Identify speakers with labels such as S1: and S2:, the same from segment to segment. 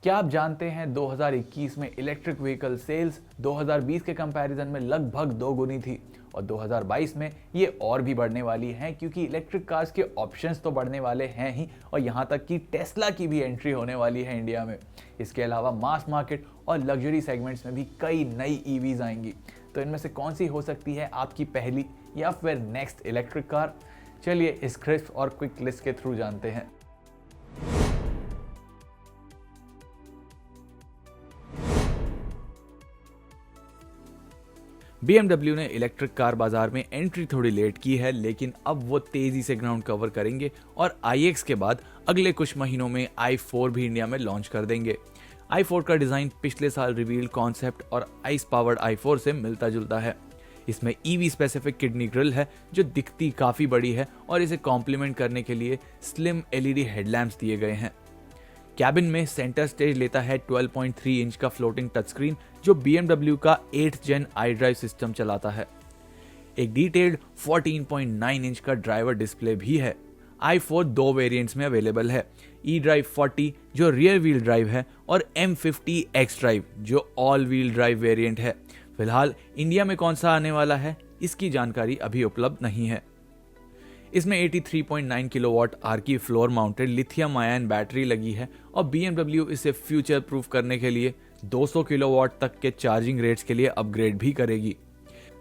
S1: क्या आप जानते हैं 2021 में इलेक्ट्रिक व्हीकल सेल्स 2020 के कंपैरिजन में लगभग दोगुनी थी और 2022 में ये और भी बढ़ने वाली हैं क्योंकि इलेक्ट्रिक कार्स के ऑप्शंस तो बढ़ने वाले हैं ही और यहाँ तक कि टेस्ला की भी एंट्री होने वाली है इंडिया में। इसके अलावा मास मार्केट और लग्जरी सेगमेंट्स में भी कई नई ईवीज आएंगी। तो इनमें से कौन सी हो सकती है आपकी पहली या फिर नेक्स्ट इलेक्ट्रिक कार? चलिए इस क्रिस्प और क्विक लिस्ट के थ्रू जानते हैं। BMW ने इलेक्ट्रिक कार बाजार में एंट्री थोड़ी लेट की है, लेकिन अब वो तेजी से ग्राउंड कवर करेंगे और iX के बाद अगले कुछ महीनों में i4 भी इंडिया में लॉन्च कर देंगे। i4 का डिजाइन पिछले साल रिवील कॉन्सेप्ट और आइस पावर्ड i4 से मिलता जुलता है। इसमें EV स्पेसिफिक किडनी ग्रिल है जो दिखती काफी बड़ी है और इसे कॉम्प्लीमेंट करने के लिए स्लिम LED हेडलैम्प्स दिए गए हैं। कैबिन में सेंटर स्टेज लेता है 12.3 इंच का फ्लोटिंग टच स्क्रीन जो BMW का 8th जेन iDrive सिस्टम चलाता है। एक डिटेल्ड 14.9 इंच का ड्राइवर डिस्प्ले भी है। i4 दो वेरिएंट्स में अवेलेबल है, eDrive 40 जो रियर व्हील ड्राइव है और M50 xDrive जो ऑल व्हील ड्राइव वेरिएंट है। फिलहाल इंडिया में कौन सा आने वाला है इसकी जानकारी अभी उपलब्ध नहीं है। इसमें 83.9 किलोवाट आर की floor mounted lithium ion battery लगी है और BMW इसे फ्यूचर प्रूफ करने के लिए 200 किलोवाट तक के चार्जिंग रेट्स के लिए अपग्रेड भी करेगी।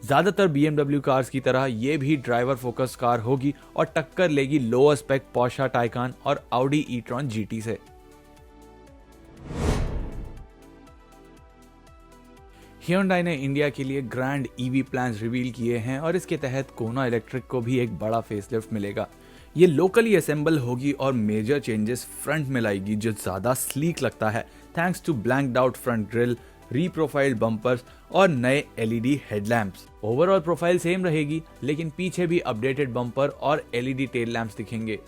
S1: ज्यादातर BMW कार्स की तरह ये भी ड्राइवर फोकस कार होगी और टक्कर लेगी लोअर स्पेक पोर्शा टाइकान और Audi e-tron GT से। Hyundai ने इंडिया के लिए ग्रैंड EV प्लान्स रिवील किए हैं और इसके तहत कोना इलेक्ट्रिक को भी एक बड़ा फेसलिफ्ट मिलेगा। ये लोकली असेंबल होगी और मेजर चेंजेस फ्रंट में लाएगी जो ज्यादा स्लीक लगता है thanks to blanked out front grille, reprofiled bumpers और नए LED headlamps. Overall profile same रहेगी लेकिन पीछे भी अपडेटेड बम्पर और LED टेल लैंप्स दिखेंगे।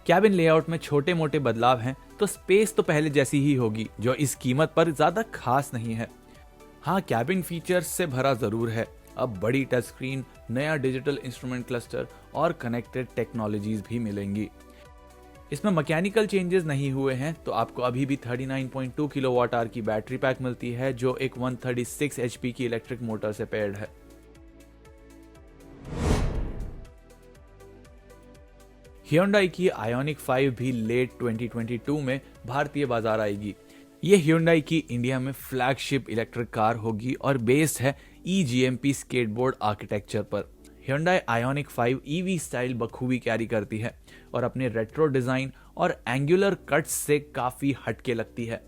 S1: कैबिन लेआउट में छोटे मोटे बदलाव हैं तो स्पेस तो पहले जैसी ही होगी जो इस कीमत पर ज्यादा खास नहीं है। हाँ, कैबिन फीचर्स से भरा जरूर है। अब बड़ी टच स्क्रीन, नया डिजिटल इंस्ट्रूमेंट क्लस्टर और कनेक्टेड टेक्नोलॉजीज भी मिलेंगी। इसमें मैकेनिकल चेंजेस नहीं हुए हैं तो आपको अभी भी 39.2 किलोवाट आवर की बैटरी पैक मिलती है जो एक 136 HP की इलेक्ट्रिक मोटर से पेयर्ड है। Hyundai की Ioniq 5 भी लेट 2022 में भारतीय बाजार आएगी। ये Hyundai की इंडिया में फ्लैगशिप इलेक्ट्रिक कार होगी और बेस्ड है eGMP स्केटबोर्ड आर्किटेक्चर पर। Hyundai Ioniq 5 EV स्टाइल बखूबी कैरी करती है और अपने रेट्रो डिजाइन और एंगुलर कट्स से काफी हटके लगती है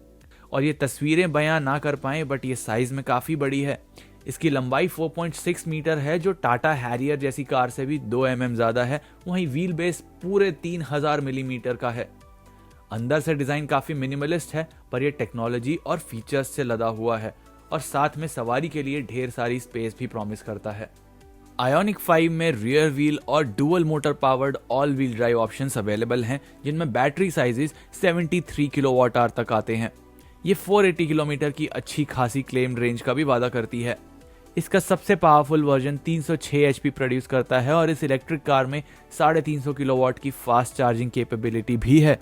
S1: और ये तस्वीरें बयां ना कर पाएं बट ये साइज में काफी बड़ी है। इसकी लंबाई 4.6 मीटर है जो टाटा हैरियर जैसी कार से भी 2 mm ज्यादा है। वहीं व्हील बेस पूरे 3000 मिलीमीटर का है। अंदर से डिजाइन काफी मिनिमलिस्ट है पर यह टेक्नोलॉजी और फीचर्स से लदा हुआ है और साथ में सवारी के लिए ढेर सारी स्पेस भी प्रॉमिस करता है। Ioniq 5 में रियर व्हील और dual motor powered all wheel drive options available हैं जिनमें बैटरी साइजेस 73 किलोवाट आवर तक आते हैं। ये 480 किलोमीटर की अच्छी खासी क्लेम्ड रेंज का भी वादा करती है। इसका सबसे पावरफुल वर्जन 306 HP प्रोड्यूस करता है और इस इलेक्ट्रिक कार में 350 किलोवाट की फास्ट चार्जिंग कैपेबिलिटी भी है।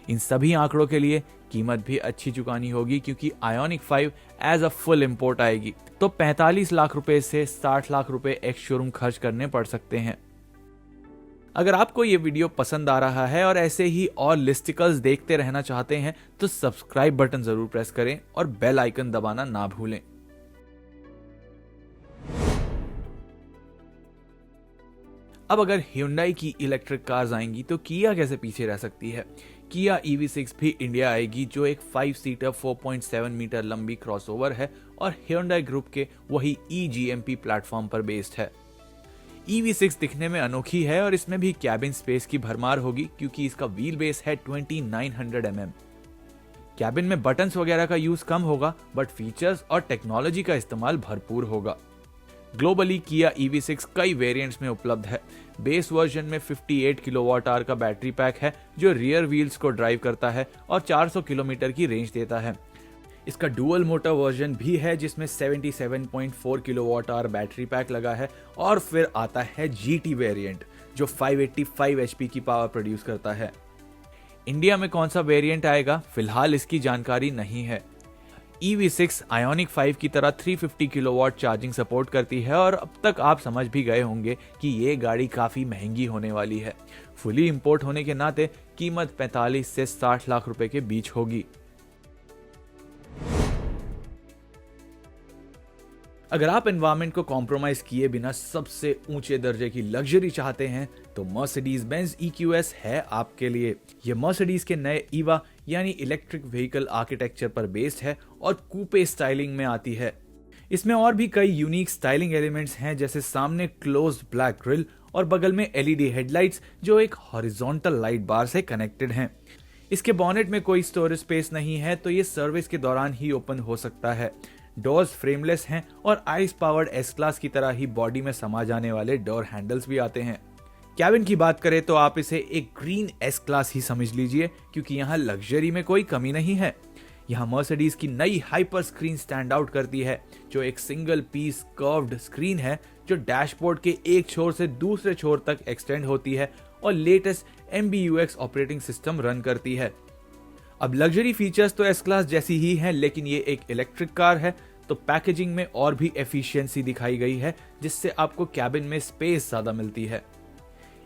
S1: इन सभी आंकड़ों के लिए कीमत भी अच्छी चुकानी होगी क्योंकि Ioniq 5 as a full import आएगी तो 45 लाख रुपए से 60 लाख रुपए एक्स शोरूम खर्च करने पड़ सकते हैं। अगर आपको ये वीडियो पसंद आ रहा है और ऐसे ही और लिस्टिकल्स देखते रहना चाहते हैं तो सब्सक्राइब बटन जरूर प्रेस करें और बेल आइकन दबाना ना भूलें। अब अगर Hyundai की इलेक्ट्रिक कार्स आएंगी तो किया कैसे पीछे रह सकती है। किया EV6 भी इंडिया आएगी जो एक 5 सीटर 4.7 मीटर लंबी क्रॉसओवर है और Hyundai ग्रुप के वही eGMP प्लेटफॉर्म पर बेस्ड है। EV6 दिखने में अनोखी है और इसमें भी कैबिन स्पेस की भरमार होगी क्योंकि इसका व्हील बेस है 2900 mm। कैबिन में बटन्स वगैरह का यूज कम होगा बट फीचर्स और टेक्नोलॉजी का इस्तेमाल भरपूर होगा। ग्लोबली किया EV6 कई वेरिएंट्स में उपलब्ध है। बेस वर्जन में 58 किलोवाट आवर का बैटरी पैक है जो रियर व्हील्स को ड्राइव करता है और 400 किलोमीटर की रेंज देता है। इसका डुअल मोटर वर्जन भी है जिसमें 77.4 किलोवाट आवर बैटरी पैक लगा है और फिर आता है GT वेरिएंट जो 585 HP की पावर प्रोड्यूस करता है। इंडिया में कौन सा वेरिएंट आएगा, फिलहाल इसकी जानकारी नहीं है। EV6 आयोनिक 5 की तरह 350 किलोवाट चार्जिंग सपोर्ट करती है और अब तक आप समझ भी गए होंगे कि ये गाड़ी काफी महंगी होने वाली है। फुली इंपोर्ट होने के नाते कीमत 45 से 60 लाख रुपए के बीच होगी। अगर आप एनवायरनमेंट को कॉम्प्रोमाइज किए बिना सबसे ऊंचे दर्जे की लग्जरी चाहते हैं तो मर्सिडीज बेंज EQS है आपके लिए। यह मर्सिडीज के नए ईवा यानी इलेक्ट्रिक व्हीकल आर्किटेक्चर पर बेस्ड है और कूपे स्टाइलिंग में आती है। इसमें और भी कई यूनिक स्टाइलिंग एलिमेंट्स हैं, जैसे सामने क्लोज्ड ब्लैक ग्रिल और बगल में LED हेडलाइट्स जो एक हॉरिजॉन्टल लाइट बार से कनेक्टेड हैं। इसके बॉनेट में कोई स्टोरेज स्पेस नहीं है, तो ये सर्विस के दौरान ही ओपन हो सकता है। डोर्स फ्रेमलेस हैं और आइस पावर्ड एस क्लास की तरह ही बॉडी में समा जाने वाले डोर हैंडल्स भी आते हैं। कैबिन की बात करें तो आप इसे एक ग्रीन एस क्लास ही समझ लीजिए, क्योंकि यहाँ लग्जरी में कोई कमी नहीं है। यहाँ मर्सिडीज की नई हाइपर स्क्रीन स्टैंड आउट करती है, जो एक सिंगल पीस कर्व्ड स्क्रीन है जो डैशबोर्ड के एक छोर से दूसरे छोर तक एक्सटेंड होती है और latest MBUX operating system run करती है। अब लग्जरी फीचर्स तो एस क्लास जैसी ही हैं, लेकिन ये एक इलेक्ट्रिक कार है, तो पैकेजिंग में और भी एफिशिएंसी दिखाई गई है, जिससे आपको कैबिन में स्पेस ज्यादा मिलती है।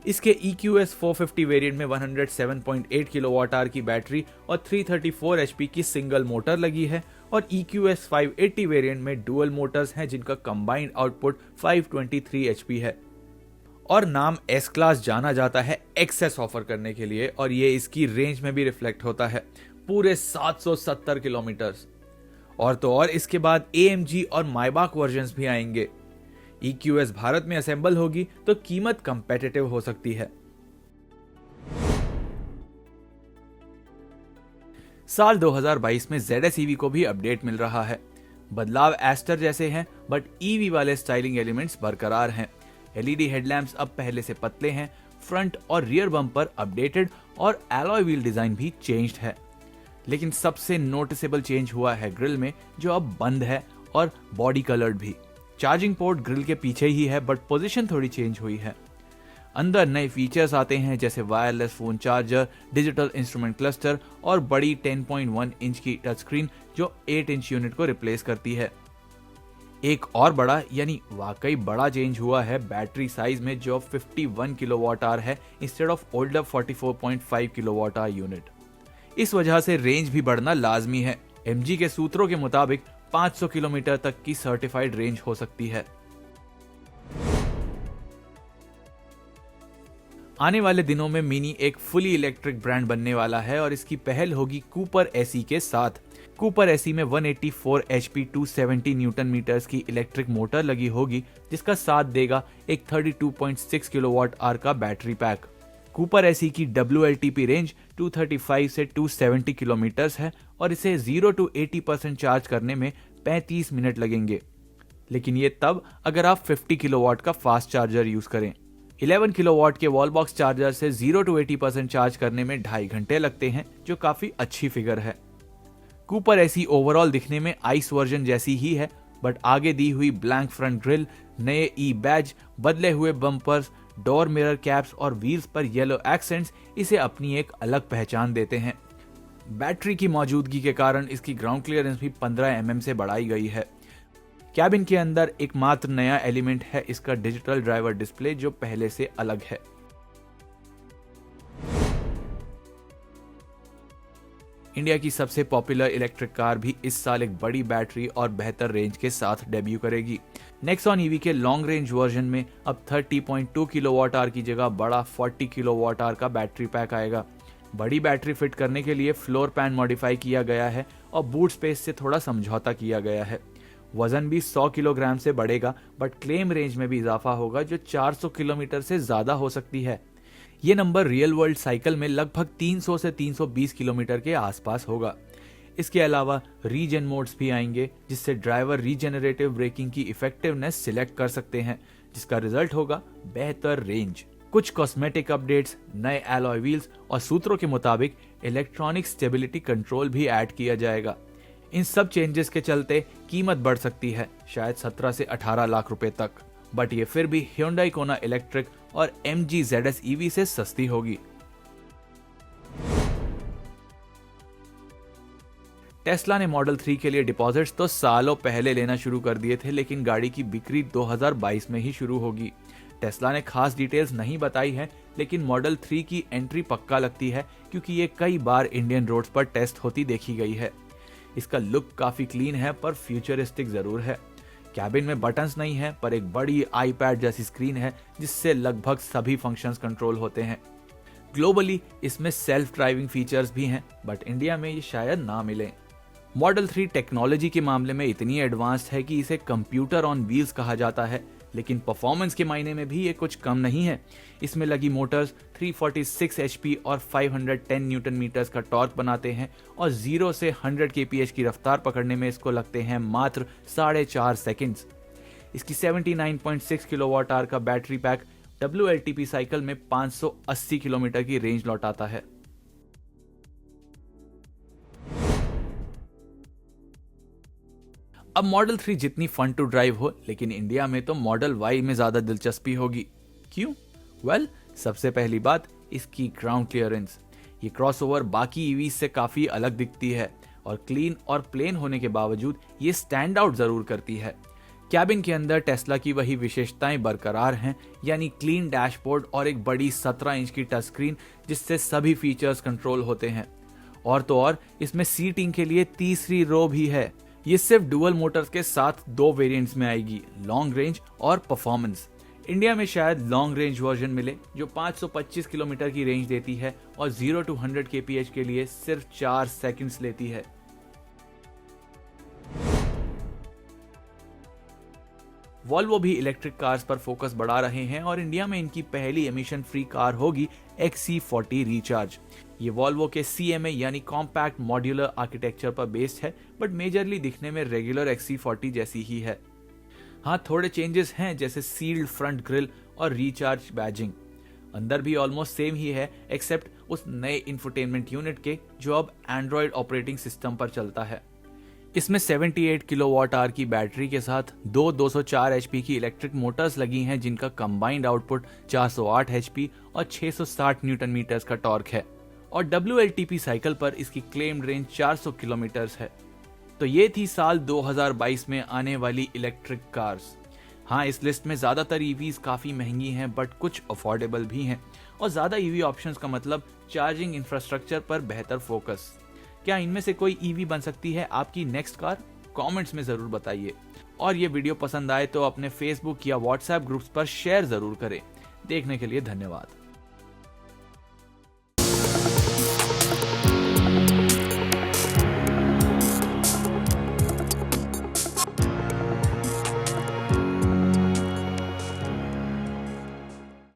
S1: इसके EQS 450 वेरिएंट में 107.8 किलोवाट आवर की बैटरी और 334 HP की सिंगल मोटर लगी है और EQS 580 वेरिएंट में डुअल मोटर्स हैं, जिनका कंबाइंड आउटपुट 523 HP है। और नाम एस क्लास जाना जाता है एक्सेस ऑफर करने के लिए, और ये इसकी रेंज में भी रिफ्लेक्ट होता है, पूरे 770 किलोमीटर। और तो और इसके बाद AMG और माइबाक वर्जन्स भी आएंगे। EQS भारत में असेंबल होगी तो कीमत कंपेटिटिव हो सकती है। साल 2022 में ZS EV को भी अपडेट मिल रहा है। बदलाव एस्टर जैसे हैं, बट EV वाले स्टाइलिंग एलिमेंट्स बरकरार हैं। LED हेडलैम्प्स अब पहले से पतले हैं, फ्रंट और रियर बम्पर अपडेटेड और एलॉय व्हील डिजाइन भी चेंज्ड है। लेकिन सबसे नोटिसेबल चेंज हुआ है ग्रिल में, जो अब बंद है, और बॉडी कलर्ड भी। चार्जिंग पोर्ट ग्रिल के पीछे ही है, बट पोजीशन थोड़ी चेंज हुई है। अंदर नए फीचर्स आते हैं, जैसे wireless phone charger, digital instrument cluster और बड़ी 10.1 इंच की टच स्क्रीन जो 8 इंच यूनिट को रिप्लेस करती है। एक और बड़ा यानी वाकई बड़ा चेंज हुआ है बैटरी साइज में, जो 51 किलोवाट आवर है instead of older 44.5 kilowatt hour unit. इस वजह से रेंज भी बढ़ना लाजमी है। MG के सूत्रों के मुताबिक 500 किलोमीटर तक की सर्टिफाइड रेंज हो सकती है। आने वाले दिनों में मिनी एक फुली इलेक्ट्रिक ब्रांड बनने वाला है और इसकी पहल होगी कूपर SE के साथ। कूपर SE में 184 HP 270 न्यूटन मीटर्स की इलेक्ट्रिक मोटर लगी होगी, जिसका साथ देगा एक 32.6 किलोवाट आवर का बैटरी पैक। कूपर SE की WLTP रेंज 235 से 270 किलोमीटर है और इसे 0 to 80% चार्ज करने में 35 मिनट लगेंगे, लेकिन ये तब अगर आप 50 किलोवाट का फास्ट चार्जर यूज करें। 11 किलोवाट के वॉल बॉक्स चार्जर से 0 to 80% चार्ज करने में 2.5 घंटे लगते हैं, जो काफी अच्छी फिगर है। कूपर SE ओवरऑल दिखने में आइस वर्जन जैसी ही है, बट आगे दी हुई ब्लैंक फ्रंट ग्रिल, नए E बैज, बदले हुए बम्पर्स, डोर मिरर कैप्स और व्हील्स पर येलो एक्सेंट्स इसे अपनी एक अलग पहचान देते हैं। बैटरी की मौजूदगी के कारण इसकी ग्राउंड क्लियरेंस भी 15 mm से बढ़ाई गई है। कैबिन के अंदर एकमात्र नया एलिमेंट है इसका डिजिटल ड्राइवर डिस्प्ले, जो पहले से अलग है। इंडिया की सबसे पॉपुलर इलेक्ट्रिक कार भी इस साल एक बड़ी बैटरी और बेहतर रेंज के साथ डेब्यू करेगी। नेक्सॉन EV के लॉन्ग रेंज वर्जन में अब 30.2 किलोवाट आवर की जगह बड़ा 40 किलोवाट आवर का बैटरी पैक आएगा। बड़ी बैटरी फिट करने के लिए फ्लोर पैन मॉडिफाई किया गया है और बूट स्पेस से थोड़ा समझौता किया गया है। वजन भी 100 किलोग्राम से बढ़ेगा, बट क्लेम रेंज में भी इजाफा होगा, जो 400 किलोमीटर से ज्यादा हो सकती है। ये नंबर रियल वर्ल्ड साइकिल में लगभग 300 से 320 किलोमीटर के आसपास होगा। इसके अलावा रीजन मोड्स भी आएंगे, जिससे ड्राइवर रीजेनरेटिव ब्रेकिंग की इफेक्टिवनेस सिलेक्ट कर सकते हैं, जिसका रिजल्ट होगा बेहतर रेंज। कुछ कॉस्मेटिक अपडेट्स, नए एलॉय व्हील्स और सूत्रों के मुताबिक इलेक्ट्रॉनिक स्टेबिलिटी कंट्रोल भी ऐड किया जाएगा। इन सब चेंजेस के चलते कीमत बढ़ सकती है, शायद 17 से 18 लाख रुपए तक, बट ये फिर भी Hyundai Kona इलेक्ट्रिक और MG ZS EV से सस्ती होगी। टेस्ला ने मॉडल 3 के लिए डिपॉजिट्स तो सालों पहले लेना शुरू कर दिए थे, लेकिन गाड़ी की बिक्री 2022 में ही शुरू होगी। टेस्ला ने खास डिटेल्स नहीं बताई है, लेकिन मॉडल 3 की एंट्री पक्का लगती है क्योंकि ये कई बार इंडियन रोड्स पर टेस्ट होती देखी गई है। इसका लुक काफी क्लीन है पर फ्यूचरिस्टिक जरूर है। कैबिन में बटन्स नहीं है पर एक बड़ी आईपैड जैसी स्क्रीन है जिससे लगभग सभी फंक्शंस कंट्रोल होते हैं। ग्लोबली इसमें सेल्फ ड्राइविंग फीचर्स भी हैं, बट इंडिया में ये शायद ना मिले। मॉडल 3 टेक्नोलॉजी के मामले में इतनी एडवांस्ड है कि इसे कंप्यूटर ऑन व्हील्स कहा जाता है, लेकिन परफॉर्मेंस के मायने में भी ये कुछ कम नहीं है। इसमें लगी मोटर्स 346 HP और 510 न्यूटन मीटर्स का टॉर्क बनाते हैं और 0 से 100 kph की रफ्तार पकड़ने में इसको लगते हैं मात्र 4.5 सेकंड्स। इसकी 79.6 किलोवाट आवर का बैटरी पैक WLTP साइकिल में 580 किलोमीटर की रेंज लौटाता है। अब मॉडल 3 जितनी फन टू ड्राइव हो, लेकिन इंडिया में तो मॉडल Y में ज्यादा दिलचस्पी होगी। क्यों? वेल, सबसे पहली बात इसकी ग्राउंड क्लियरेंस। ये क्रॉसओवर बाकी ईवी से काफी अलग दिखती है और क्लीन और प्लेन होने के बावजूद ये स्टैंड आउट जरूर करती है। कैबिन के अंदर टेस्ला की वही विशेषताएं बरकरार हैं, यानी क्लीन डैशबोर्ड और एक बड़ी 17 इंच की टच स्क्रीन जिससे सभी फीचर्स कंट्रोल होते हैं। और तो और इसमें सीटिंग के लिए तीसरी रो भी है। ये सिर्फ डुअल मोटर्स के साथ 2 वेरिएंट्स में आएगी, लॉन्ग रेंज और परफॉर्मेंस। इंडिया में शायद लॉन्ग रेंज वर्जन मिले जो 525 किलोमीटर की रेंज देती है और 0 to 100 kph के लिए सिर्फ 4 सेकंड्स लेती है। वॉल्वो भी इलेक्ट्रिक कार्स पर फोकस बढ़ा रहे हैं और इंडिया में इनकी पहली एमिशन फ्री कार होगी XC40 रिचार्ज। ये वॉल्वो के CMA यानी कॉम्पैक्ट मॉड्यूलर आर्किटेक्चर पर बेस्ड है, बट मेजरली दिखने में रेगुलर XC40 जैसी ही है। हाँ, थोड़े चेंजेस हैं जैसे सील्ड फ्रंट ग्रिल और रिचार्ज बैजिंग। अंदर भी ऑलमोस्ट सेम ही है एक्सेप्ट उस नए इंफोटेनमेंट यूनिट के जो अब एंड्रॉयड ऑपरेटिंग सिस्टम पर चलता है। इसमें 78 किलोवाट आवर की बैटरी के साथ 204 HP की इलेक्ट्रिक मोटर्स लगी हैं जिनका कंबाइंड आउटपुट 408 HP और 660 न्यूटन मीटर्स का टॉर्क है और WLTP साइकिल पर इसकी क्लेम्ड रेंज 400 किलोमीटर्स है। तो ये थी साल 2022 में आने वाली इलेक्ट्रिक कार्स। हाँ, इस लिस्ट में ज्यादातर ईवीज काफी महंगी हैं बट कुछ अफोर्डेबल भी हैं और ज्यादा ईवी ऑप्शंस का मतलब चार्जिंग इंफ्रास्ट्रक्चर पर बेहतर फोकस। क्या इनमें से कोई ईवी बन सकती है आपकी नेक्स्ट कार? कमेंट्स में जरूर बताइए। और ये वीडियो पसंद आए तो अपने फेसबुक या व्हाट्सएप ग्रुप्स पर शेयर जरूर करें। देखने के लिए धन्यवाद।